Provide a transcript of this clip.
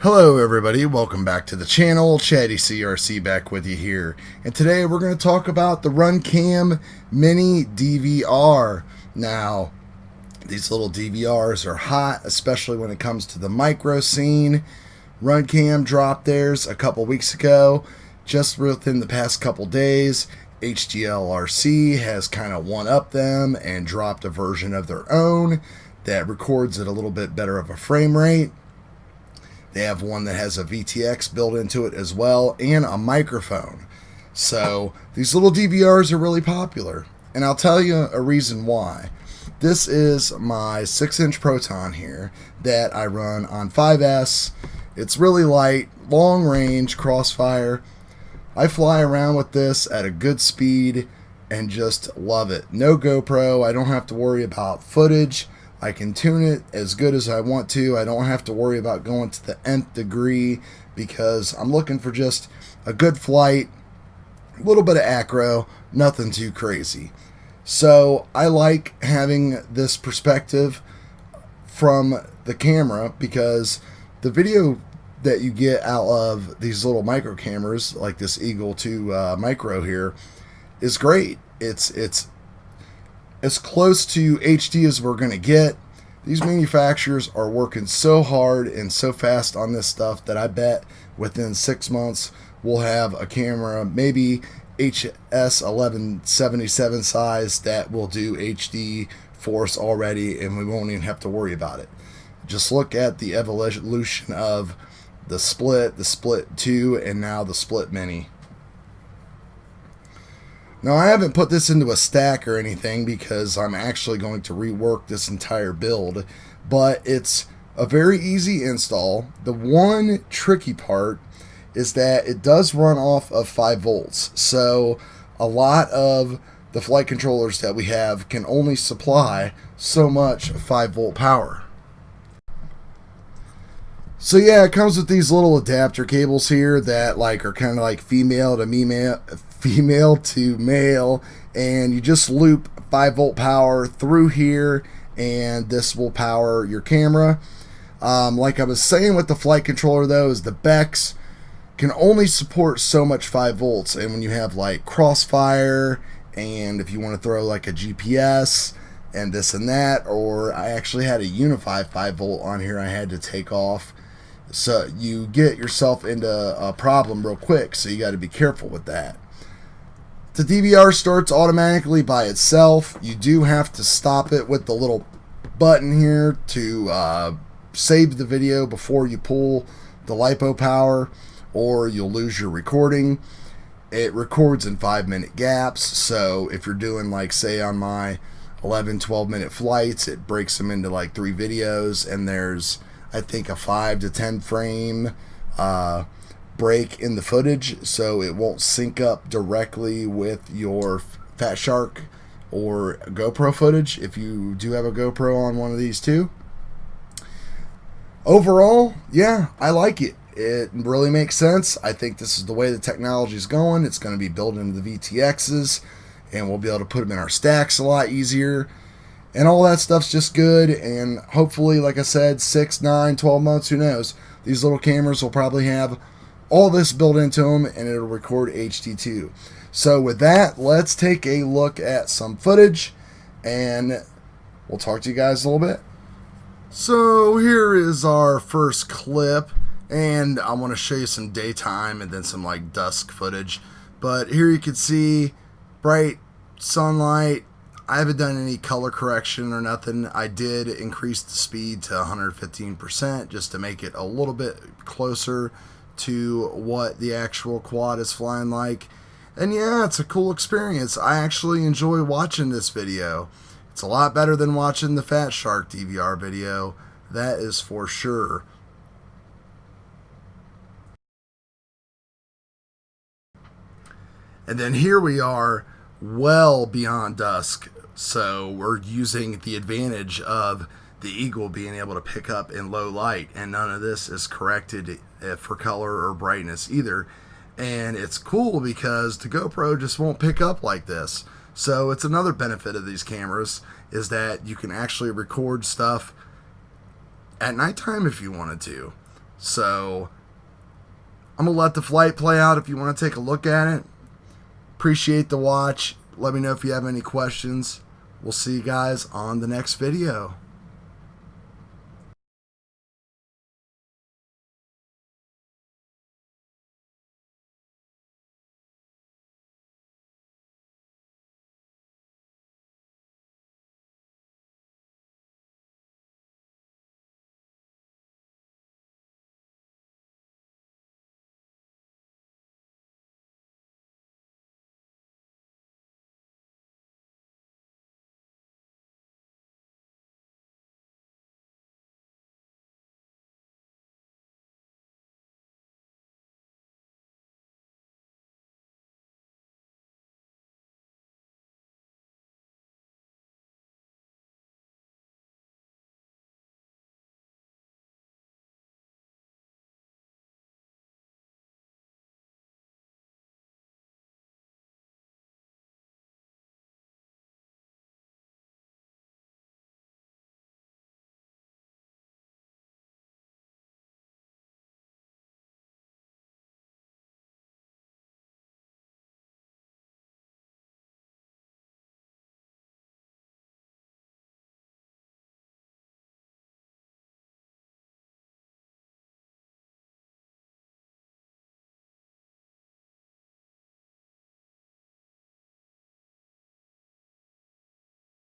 Hello everybody, welcome back to the channel. Chatty CRC back with you here. And today we're going to talk about the Runcam Mini DVR. Now, these little DVRs are hot, especially when it comes to the micro scene. Runcam dropped theirs a couple weeks ago. Just within the past couple days, HDLRC has kind of one-upped them and dropped a version of their own that records at a little bit better of a frame rate. They have one that has a VTX built into it as well, and a microphone. So these little DVRs are really popular, and I'll tell you a reason why. This is my 6-inch Proton here that I run on 5S. It's really light, long range, crossfire. I fly around with this at a good speed and just love it. No GoPro, I don't have to worry about footage. I can tune it as good as I want to. I don't have to worry about going to the nth degree because I'm looking for just a good flight, a little bit of acro, nothing too crazy. So I like having this perspective from the camera because the video that you get out of these little micro cameras, like this Eagle 2 Micro here, is great. It's as close to HD as we're going to get. These manufacturers are working so hard and so fast on this stuff that I bet within 6 months we'll have a camera, maybe HS1177 size, that will do HD for us already, and we won't even have to worry about it. Just look at the evolution of the Split 2, and now the Split Mini. Now, I haven't put this into a stack or anything because I'm actually going to rework this entire build, but it's a very easy install. The one tricky part is that it does run off of 5 volts, so a lot of the flight controllers that we have can only supply so much 5-volt power. So yeah, it comes with these little adapter cables here that are kind of like female to male, and you just loop 5-volt power through here, and this will power your camera. Like I was saying with the flight controller though, is the Bex can only support so much 5 volts, and when you have like crossfire, and if you want to throw like a GPS and this and that, or I actually had a Unify 5-volt on here I had to take off. So you get yourself into a problem real quick, so you got to be careful with that. The DVR starts automatically by itself. You do have to stop it with the little button here to save the video before you pull the LiPo power, or you'll lose your recording. It records in 5-minute gaps, so if you're doing, like, say on my 11-12 minute flights, it breaks them into like 3 videos, and there's, I think, a 5 to 10 frame break in the footage, so it won't sync up directly with your Fat Shark or GoPro footage if you do have a GoPro on one of these too. Overall, yeah, I like it. It really makes sense. I think this is the way the technology is going. It's going to be built into the VTXs, and we'll be able to put them in our stacks a lot easier. And all that stuff's just good, and hopefully, like I said, 6, 9, 12 months, who knows, these little cameras will probably have all this built into them, and it'll record HD too. So with that, let's take a look at some footage, and we'll talk to you guys a little bit. So here is our first clip, and I want to show you some daytime and then some like dusk footage. But here you can see bright sunlight. I haven't done any color correction or nothing. I did increase the speed to 115% just to make it a little bit closer to what the actual quad is flying like. And yeah, it's a cool experience. I actually enjoy watching this video. It's a lot better than watching the Fat Shark DVR video, that is for sure. And then here we are, well beyond dusk, so we're using the advantage of the Eagle being able to pick up in low light, and none of this is corrected for color or brightness either. And it's cool because the GoPro just won't pick up like this. So it's another benefit of these cameras, is that you can actually record stuff at nighttime if you wanted to, So I'm going to let the flight play out if you want to take a look at it. Appreciate the watch. Let me know if you have any questions. We'll see you guys on the next video.